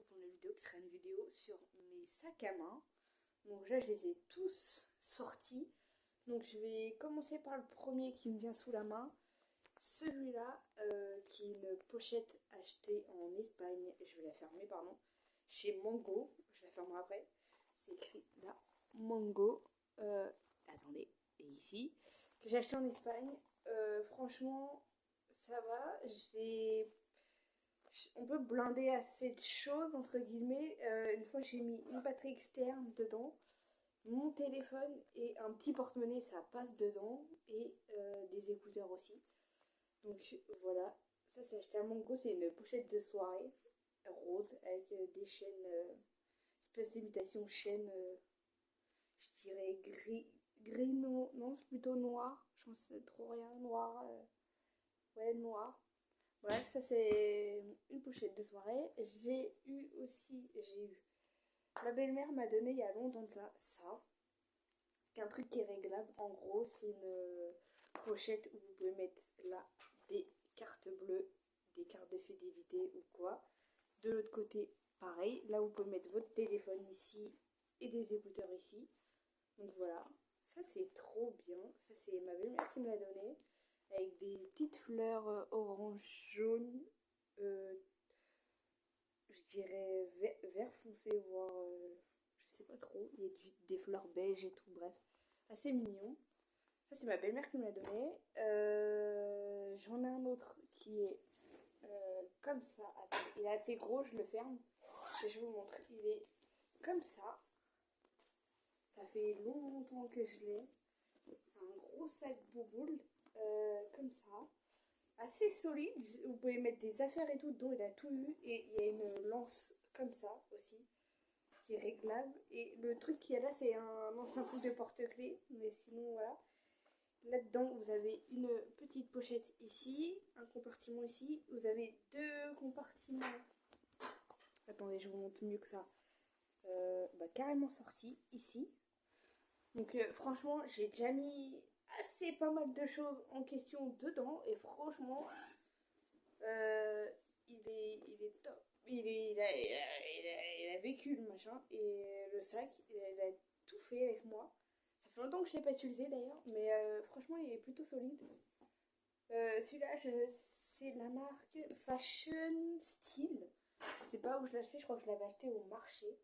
pour une vidéo qui sera une vidéo sur mes sacs à main. Donc là, je les ai tous sortis. Donc je vais commencer par le premier qui me vient sous la main. Celui-là, qui est une pochette achetée en Espagne. Je vais la fermer, pardon. Chez Mango. Je la fermerai après. C'est écrit là, Mango. Attendez, et ici. Que j'ai acheté en Espagne. Franchement, ça va. On peut blinder assez de choses, entre guillemets. Une fois, j'ai mis une batterie externe dedans, mon téléphone et un petit porte-monnaie, ça passe dedans, et des écouteurs aussi. Donc voilà, ça c'est acheté à Mongo, c'est une pochette de soirée rose avec des chaînes, espèce d'imitation chaîne, je dirais gris, non, non, c'est plutôt noir. Je pense que c'est trop rien, noir, ouais, noir. Bref, ça c'est une pochette de soirée. J'ai eu. Ma belle-mère m'a donné il y a longtemps de ça, qui est un truc qui est réglable. En gros, c'est une pochette où vous pouvez mettre là des cartes bleues, des cartes de fidélité ou quoi. De l'autre côté, pareil. Là, vous pouvez mettre votre téléphone ici et des écouteurs ici. Donc voilà, ça c'est trop bien. Ça c'est ma belle-mère qui me l'a donné. Avec des petites fleurs orange jaune, je dirais vert foncé, voire je sais pas trop. Il y a des fleurs beige et tout, bref. Assez mignon. Ça c'est ma belle-mère qui me l'a donné. J'en ai un autre qui est comme ça. Attendez, il est assez gros, je le ferme. Et je vous montre. Il est comme ça. Ça fait longtemps que je l'ai. C'est un gros sac bouboule, comme ça. Assez solide. Vous pouvez mettre des affaires et tout dedans. Il a tout eu. Et il y a une lance comme ça aussi, qui est réglable. Et le truc qu'il y a là, c'est un ancien truc de porte-clés. Mais sinon, voilà. Là-dedans, vous avez une petite pochette ici, un compartiment ici. Vous avez deux compartiments. Attendez, je vous montre mieux que ça. Carrément sorti ici. Donc franchement, j'ai déjà mis assez pas mal de choses en question dedans. Et franchement, il est top. Il a vécu le machin. Et le sac, il a tout fait avec moi. Ça fait longtemps que je ne l'ai pas utilisé d'ailleurs. Mais franchement, il est plutôt solide. Celui-là, c'est de la marque Fashion Style. Je sais pas où je l'ai acheté. Je crois que je l'avais acheté au marché.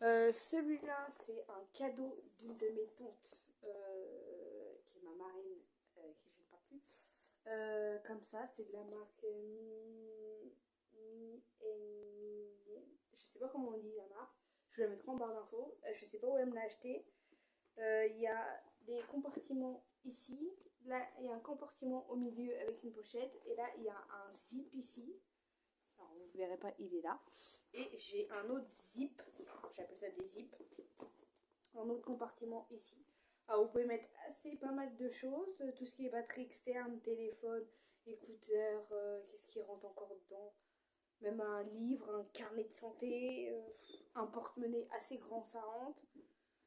Celui-là, c'est un cadeau d'une de mes tantes, qui est ma marraine, qui je ne parle plus. Comme ça, c'est de la marque je sais pas comment on dit la marque. Je vais la mettre en barre d'infos. Je sais pas où elle me l'a acheté. Il y a des compartiments ici. Là, il y a un compartiment au milieu avec une pochette. Et là, il y a un zip ici. Alors, vous verrez pas, il est là. Et j'ai un autre zip, j'appelle ça des zips, un autre compartiment ici. Alors, vous pouvez mettre assez pas mal de choses, tout ce qui est batterie externe, téléphone, écouteurs, qu'est-ce qui rentre encore dedans, même un livre, un carnet de santé, un porte-monnaie assez grand, ça rentre.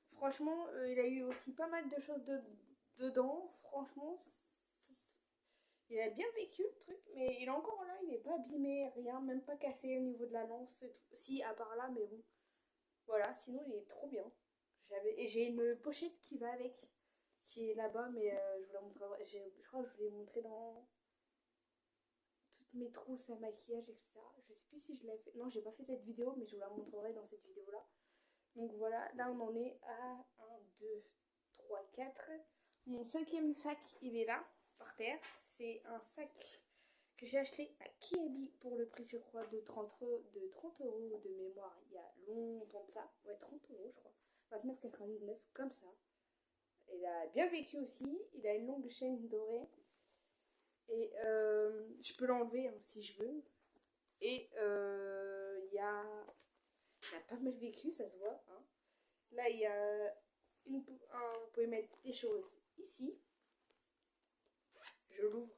Franchement, il a eu aussi pas mal de choses dedans, franchement. Il a bien vécu le truc, mais il est encore là, il n'est pas abîmé, rien, même pas cassé au niveau de la lance et tout. Si, à part là, mais bon. Voilà, sinon il est trop bien. Et j'ai une pochette qui va avec, qui est là-bas, mais je vous la montrerai. Je crois que je vous l'ai montré dans toutes mes trousses à maquillage, etc. Je sais plus si je l'ai fait. Non, j'ai pas fait cette vidéo, mais je vous la montrerai dans cette vidéo-là. Donc voilà, là on en est à 1, 2, 3, 4. Mon cinquième sac, il est là, par terre. C'est un sac que j'ai acheté à Kiabi pour le prix, je crois, de 30 euros de mémoire. Il y a longtemps de ça. Ouais, 30 euros, je crois. 29,99, comme ça. Il a bien vécu aussi. Il a une longue chaîne dorée. Et je peux l'enlever, hein, si je veux. Et il a pas mal vécu, ça se voit. Hein. Là, il y a vous pouvez mettre des choses ici. Je l'ouvre.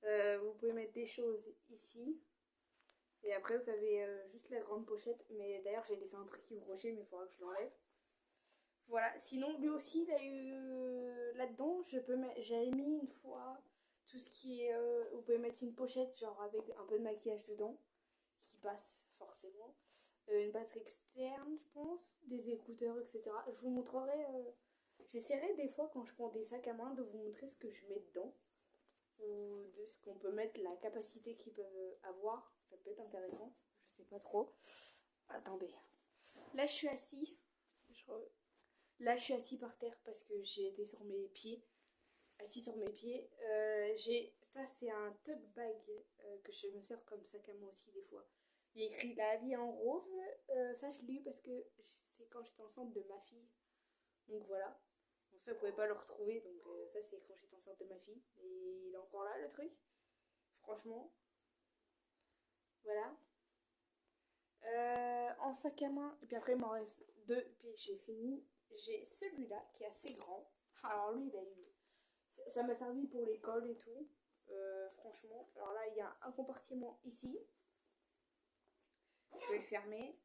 Vous pouvez mettre des choses ici. Et après, vous avez juste la grande pochette. Mais d'ailleurs, j'ai laissé un truc qui brochait, mais il faudra que je l'enlève. Voilà. Sinon, lui aussi, il a eu là-dedans. J'avais mis une fois tout ce qui est. Vous pouvez mettre une pochette, genre avec un peu de maquillage dedans, qui passe forcément. Une batterie externe, je pense, des écouteurs, etc. Je vous montrerai, j'essaierai des fois quand je prends des sacs à main de vous montrer ce que je mets dedans, ou de ce qu'on peut mettre, la capacité qu'ils peuvent avoir. Ça peut être intéressant, je sais pas trop. Attendez, là je suis assis. Là je suis assis par terre parce que j'ai été sur mes pieds. Assis sur mes pieds. Ça c'est un tote bag que je me sers comme sac à main aussi des fois. Il y a écrit la vie en rose. Ça je l'ai eu parce que c'est quand j'étais enceinte de ma fille. Donc voilà. Bon, ça vous pouvez pas le retrouver. Donc ça c'est quand j'étais enceinte de ma fille. Et il est encore là le truc. Franchement. Voilà. En sac à main. Et puis après il m'en reste deux. Puis j'ai fini. J'ai celui-là qui est assez grand. Alors lui il a eu. Ça m'a servi pour l'école et tout. Franchement. Alors là il y a un compartiment ici. Je vais le fermer.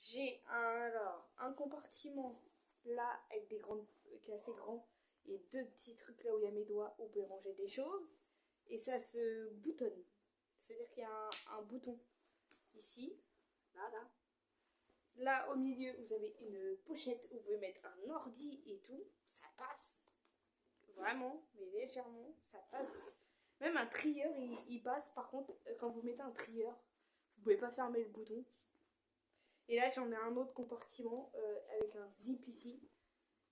J'ai un compartiment là avec des grandes, qui est assez grand et deux petits trucs là où il y a mes doigts où on peut ranger des choses. Et ça se boutonne. C'est-à-dire qu'il y a un bouton ici, là. Là au milieu vous avez une pochette où vous pouvez mettre un ordi et tout. Ça passe. Vraiment, mais légèrement, ça passe. Même un trieur il passe. Par contre, quand vous mettez un trieur, vous pouvez pas fermer le bouton. Et là j'en ai un autre compartiment avec un zip ici.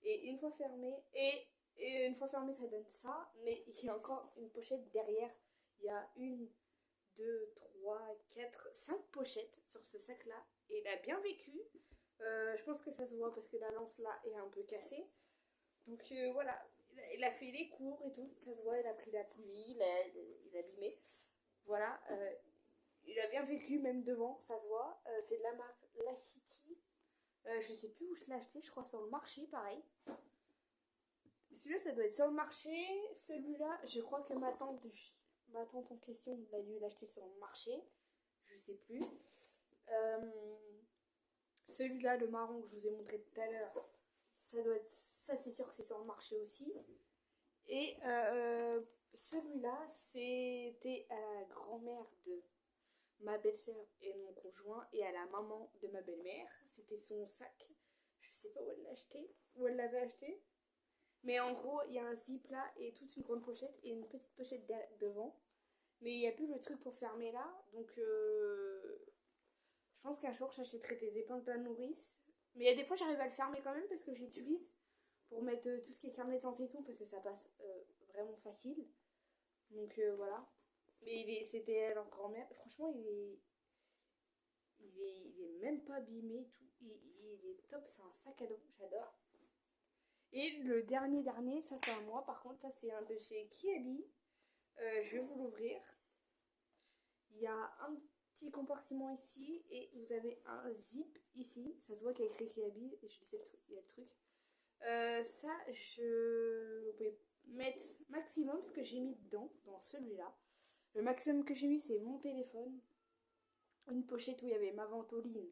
Et une fois fermé, et une fois fermé ça donne ça. Mais il y a encore une pochette derrière. Il y a une, deux, trois, quatre, cinq pochettes sur ce sac là. Et il a bien vécu. Je pense que ça se voit parce que la lance là est un peu cassée. Donc voilà, il a fait les cours et tout. Ça se voit, il a pris la pluie, il a abîmé. Voilà, il a bien vécu même devant, ça se voit. C'est de la marque La City. Je sais plus où je l'ai acheté, je crois sur le marché, pareil. Celui-là, ça doit être sur le marché. Celui-là, je crois que ma tante en question l'a dû l'acheter sur le marché. Je sais plus. Celui-là, le marron que je vous ai montré tout à l'heure, ça c'est sûr que c'est sur le marché aussi. Et celui-là, c'était à la grand-mère de ma belle-sœur et mon conjoint et à la maman de ma belle-mère. C'était son sac. Je sais pas où elle l'a acheté, où elle l'avait acheté. Mais en gros, il y a un zip là et toute une grande pochette et une petite pochette devant. Mais il n'y a plus le truc pour fermer là. Donc je pense qu'un jour j'achèterai des épingles à nourrice. Mais il y a des fois j'arrive à le fermer quand même parce que j'utilise pour mettre tout ce qui est carnet de santé et tout parce que ça passe vraiment facile. Donc voilà. Mais c'était leur grand-mère. Franchement, il est même pas abîmé et tout. Il est top, c'est un sac à dos, j'adore. Et le dernier, ça c'est à moi. Par contre, ça c'est un de chez Kiabi. Je vais vous l'ouvrir. Il y a un petit compartiment ici et vous avez un zip ici. Ça se voit qu'il y a écrit Kiabi et je sais le truc, il y a le truc. Ça, vous pouvez mettre maximum ce que j'ai mis dedans, dans celui-là. Le maximum que j'ai mis, c'est mon téléphone, une pochette où il y avait ma ventoline,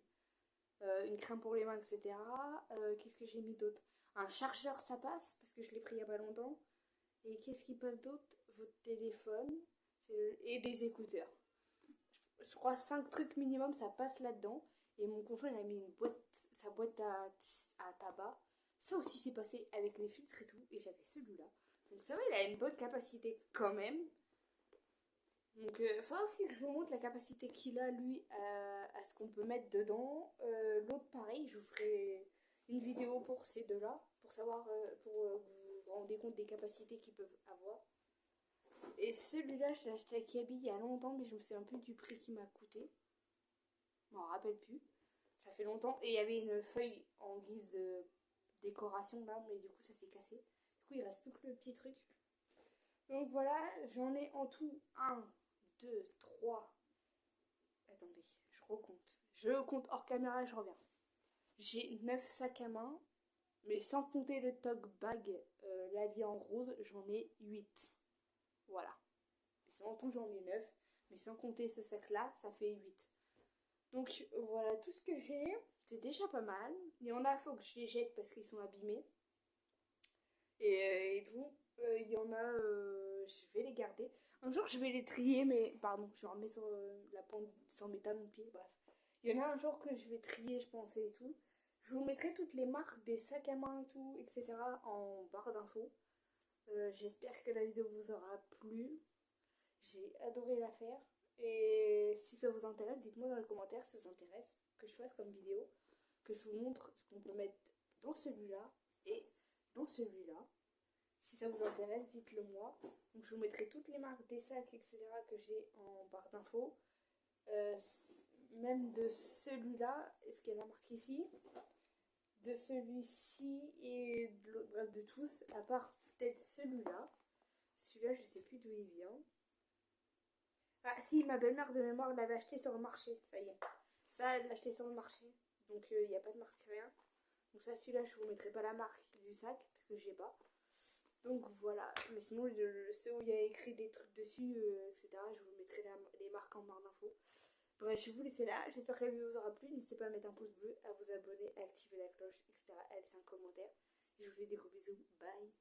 une crème pour les mains, etc. Qu'est-ce que j'ai mis d'autre? Un chargeur, ça passe, parce que je l'ai pris il n'y a pas longtemps. Et qu'est-ce qui passe d'autre? Votre téléphone et des écouteurs. Je crois 5 trucs minimum, ça passe là-dedans. Et mon conjoint, il a mis sa boîte à tabac. Ça aussi, c'est passé avec les filtres et tout. Et j'avais celui-là. Donc ça va, il a une bonne capacité quand même. Donc il faudra aussi que je vous montre la capacité qu'il a, lui, à ce qu'on peut mettre dedans. L'autre, pareil, je vous ferai une vidéo pour ces deux-là. Pour savoir, pour vous rendre compte des capacités qu'ils peuvent avoir. Et celui-là, je l'ai acheté à Kiabi il y a longtemps, mais je me souviens plus du prix qu'il m'a coûté. Je m'en rappelle plus. Ça fait longtemps. Et il y avait une feuille en guise de décoration là, mais du coup ça s'est cassé. Du coup il reste plus que le petit truc. Donc voilà, j'en ai en tout 1, 2, 3. Attendez, je recompte. Je compte hors caméra et je reviens. J'ai 9 sacs à main, mais sans compter le tote bag, la vie en rose, j'en ai 8. Voilà. En tout j'en ai 9, mais sans compter ce sac là, ça fait 8. Donc voilà tout ce que j'ai, c'est déjà pas mal. Il y en a, faut que je les jette parce qu'ils sont abîmés. Et donc, il y en a, je vais les garder. Un jour, je vais les trier, mais pardon, je remets sur la pente sans métal mon pied. Bref, il y en a un jour que je vais trier, je pensais et tout. Je vous mettrai toutes les marques des sacs à main et tout, etc. en barre d'infos. J'espère que la vidéo vous aura plu. J'ai adoré la faire. Et si ça vous intéresse, dites-moi dans les commentaires si ça vous intéresse que je fasse comme vidéo, que je vous montre ce qu'on peut mettre dans celui-là et dans celui-là. Si ça vous intéresse, dites-le moi. Donc je vous mettrai toutes les marques des sacs, etc. que j'ai en barre d'infos. Euh, Même de celui-là, est-ce qu'il y a la marque ici? De celui-ci et bref de tous, à part peut-être celui-là. Celui-là, je sais plus d'où il vient. Ah si, ma belle-mère de mémoire l'avait acheté sur le marché, ça y est. Ça, elle l'a acheté sur le marché. Donc il n'y a pas de marque rien. Donc ça, celui-là, je vous mettrai pas la marque du sac, parce que j'ai pas. Donc voilà, mais sinon ceux où il y a écrit des trucs dessus, etc., je vous mettrai les marques en barre d'infos. Bref, je vais vous laisser là, j'espère que la vidéo vous aura plu, n'hésitez pas à mettre un pouce bleu, à vous abonner, à activer la cloche, etc., à laisser un commentaire. Et je vous fais des gros bisous, bye.